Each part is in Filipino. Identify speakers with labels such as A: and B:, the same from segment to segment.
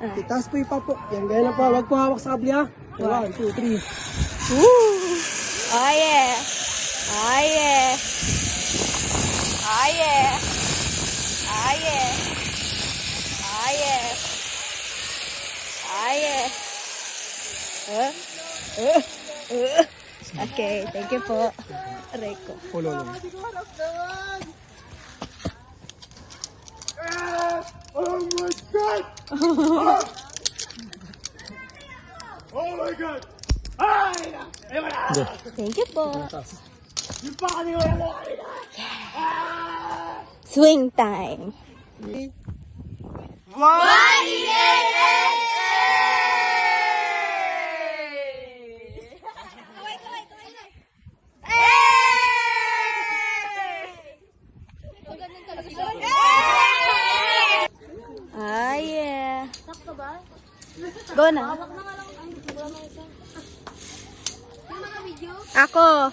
A: Itaas po yung papo. Yan, gaya lang po. Huwag po hawak sa kabli ha. 1, 2, 3.
B: Woo! Oh yeah! Oh yeah! Oh yeah! Oh yeah! Oh yeah! Oh yeah! Okay, thank you po. Rico.
A: Pulo lang. Oh my God! Oh my God! Ay! Ayun na!
B: Thank you po.
A: Yung pa kanina wala mo!
B: Swing time. Ah, yeah. Go na. Ako.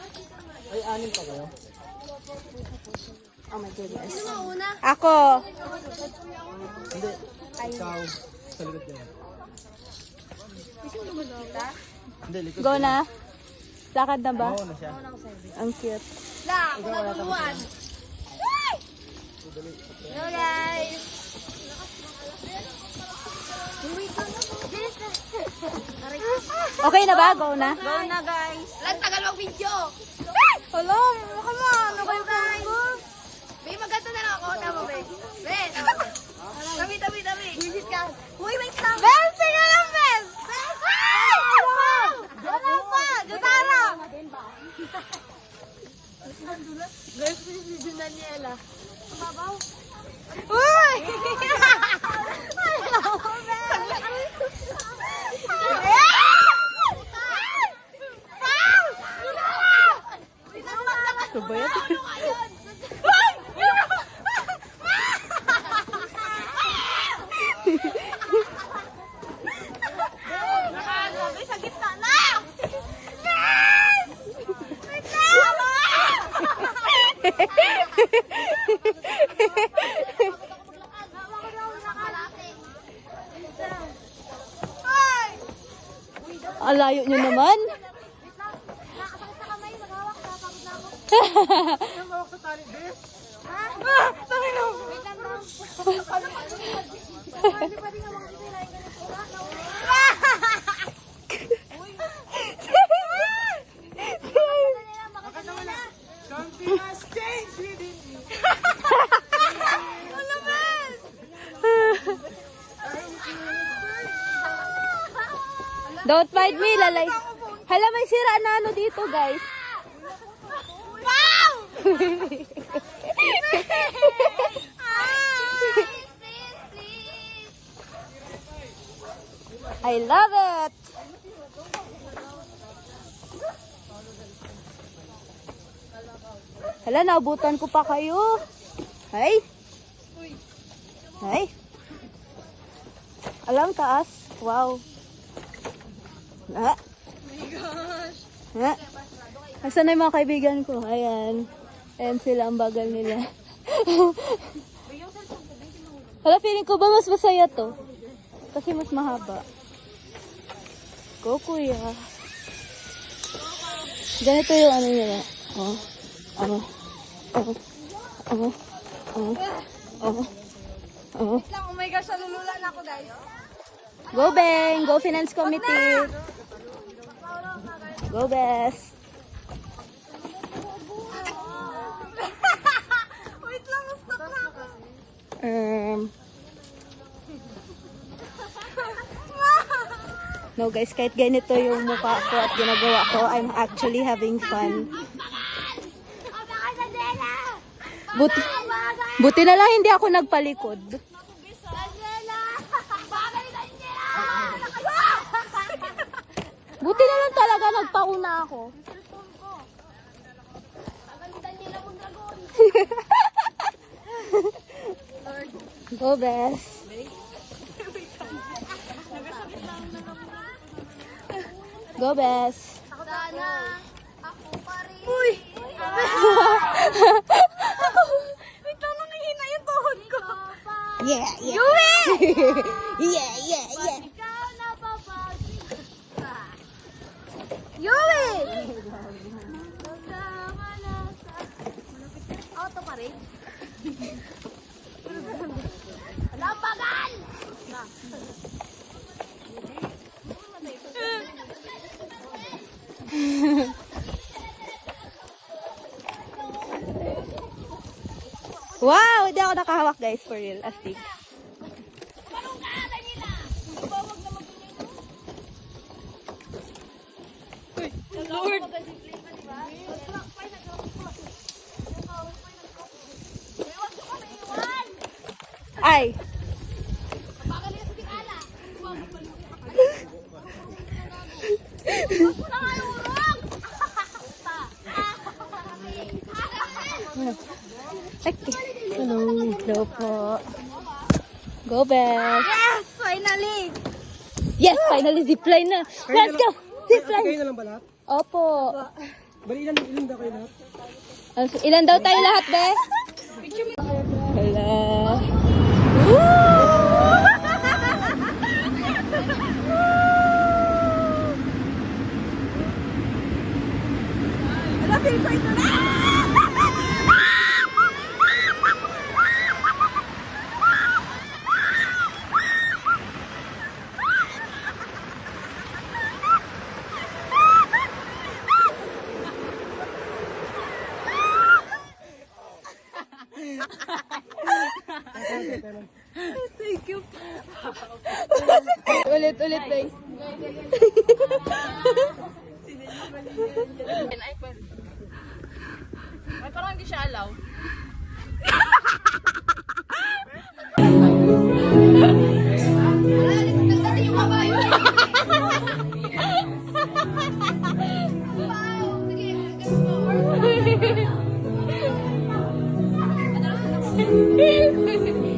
A: Ay, anin pa kayo?
B: Oh my goodness. Ako.
A: Hindi. Ikaw. Sa likod niya. Hindi, likod.
B: Go na. Lakad na ba?
A: Oo na siya.
B: Ang cute.
C: Hello guys!
B: Okay na ba? Go na.
C: Go na guys! Lang tagal mag-video!
B: Hello, come on.
C: Ano kayo guys? May magato na lang ako. Tama ba? Ben! Tabi! Visit ka! Uy, wait lang!
B: Ben, sige lang, Ben.
C: Wala pa! Gasara! Guys, si Daniela. Mababaw.
B: Uy! Subayat.
C: Nakagabi sa gitna na!
B: Ang layo nyo naman.
C: Nakasakit sa kamay, maghawak sa pagod na ako.
A: Ang hawak sa tali, bes.
C: Wait lang lang. Hindi pa din naman kasi lain ka na pula.
A: Something has changed within you.
B: Don't fight me, lalay. Hala, may sira na ano dito, guys.
C: Wow!
B: I love it. Hala, naabutan ko pa kayo. Hay. Hay. Alam, taas. Wow. Ha? Ha? Nasaan na yung mga kaibigan ko? Ayan. Ayan sila, ang bagal nila. Hala, feeling ko ba mas masaya to? Kasi mas mahaba. Go, kuya. Ganito yung ano nila. Oh. Oh. Oh. Oh. Oh. Oh. Oh.
C: Oh my gosh, nalulula na ako guys.
B: Go, Beng! Go, Finance Committee! Go, Bes!
C: Wait lang, stop na ako.
B: No guys, kahit ganito yung mukha ko at ginagawa ko, I'm actually having fun. Buti na lang hindi ako nagpalikod. Buti na lang talaga nagpauna ako. Go, Bes. Go, Bes.
C: Sana ako pa rin.
B: Uy!
C: Wait lang, nanghihina yung tuhod ko.
B: Yeah, yeah.
C: You win!
B: Yeah, yeah, yeah.
C: Ikaw na babag. Yui! Auto pa rin. Lambagan!
B: Wow, hindi ako nakahawak guys, for real. Astig. Lord. Ay. Okay. Hello po. Go back.
C: Yes! Finally!
B: Yes, finally zipline na. Let's go. Zipline.
A: Kayo na lang ba lahat?
B: Opo.
A: Bali, ilan daw kayo lahat?
B: Ilan daw tayo lahat, be? Hello.
C: Wala, feel ko ito na!
B: Ulit, be.
C: Ay, parang hindi siya alaw.
B: Hehehe